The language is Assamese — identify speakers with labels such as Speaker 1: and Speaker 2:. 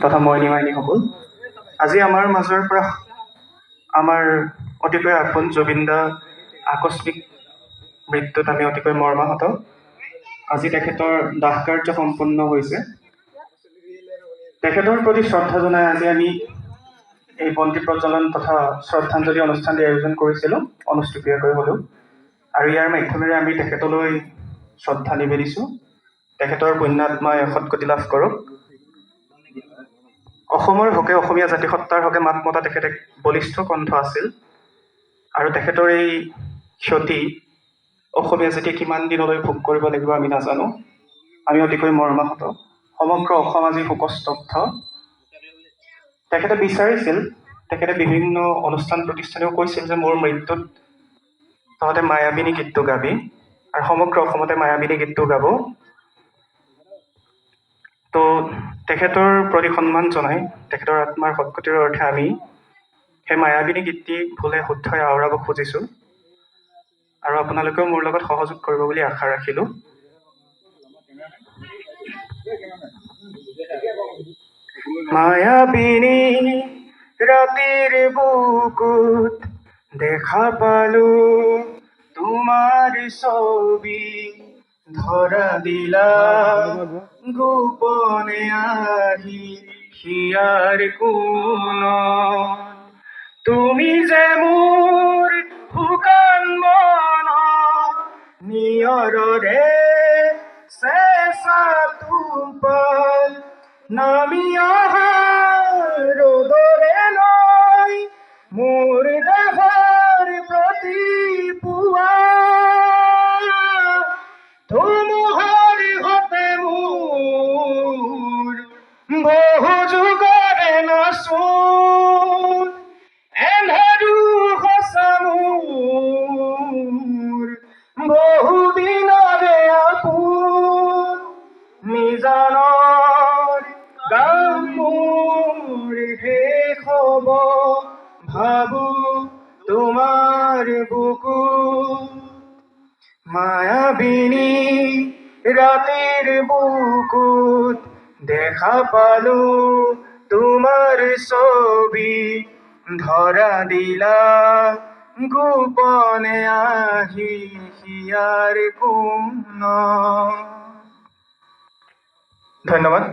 Speaker 1: তথা মইনী মাইনীসকল, আজি আমাৰ মাজৰ পৰা আমাৰ অতিকৈ আপোন জুবিন দা আকস্মিক মৃত্যুত আমি অতিকৈ মৰ্মাহত। আজি তেখেতৰ দাহ কাৰ্য সম্পন্ন হৈছে। তেখেতৰ প্ৰতি শ্ৰদ্ধা জনাই আজি আমি এই বন্তি প্ৰজ্বলন তথা শ্ৰদ্ধাঞ্জলি অনুষ্ঠানটি আয়োজন কৰিছিলোঁ অনুষ্টুপীয়াকৈ হ'লেও, আৰু ইয়াৰ মাধ্যমেৰে আমি তেখেতলৈ শ্ৰদ্ধা নিবেদিছোঁ। তেখেতৰ পুণ্যাত্মাই সৎগতি লাভ কৰক। অসমৰ হকে অসমীয়া জাতিসত্তাৰ হকে মাত মতা তেখেত এক বলিষ্ঠ কণ্ঠ আছিল, আৰু তেখেতৰ এই ক্ষতি অসমীয়া জাতিয়ে কিমান দিনলৈ ভোগ কৰিব লাগিব আমি নাজানো। আমি অতিকৈ মৰ্মাহত। সমগ্ৰ অসম আজি শোকস্তব্ধ। তেখেতে বিচাৰিছিল, তেখেতে বিভিন্ন অনুষ্ঠান প্ৰতিষ্ঠানেও কৈছিল যে মোৰ মৃত্যুত তহঁতে মায়াবিনী গীতটো গাবি, আৰু সমগ্ৰ অসমতে মায়াবিনী গীতটো গাব। তো তেখেতৰ প্ৰতি সন্মান জনাই তেখেতৰ আত্মাৰ সৎগতিৰ অৰ্থে আমি সেই মায়াবিনী গীতটি ভুলে শুদ্ধই আওৰাব খুজিছোঁ, আৰু আপোনালোকেও মোৰ লগত সহযোগ কৰিব বুলি আশা ৰাখিলোঁ। মায়াবিনী ৰাতিৰ বুকুত দেখা পালো তোমাৰ ছবি, ধৰা দিলা গোপনে আহি হিয়াৰ কোণত, তুমি যে মোৰ শুকান মনত নিয়ৰৰে চেঁচা টোপাল, নামি অহা ৰ'দৰে নৈ মোৰ দেহৰ প্ৰতি পুৱা, ধুমুহাৰ হতে মোৰ বহু যুগৰে নাচোন, এন্ধাৰো সঁচা মোৰ বহু দিনৰে আপোন, নিজানৰ গাম মোৰ শেষ হ'ব ভাবো তোমাৰ বুকুত, মায়াবিনী ৰাতিৰ বুকুত দেখা পালো তোমাৰ ছবি, ধৰা দিলা গোপনে আহি হিয়াৰ কোণত। ধন্যবাদ।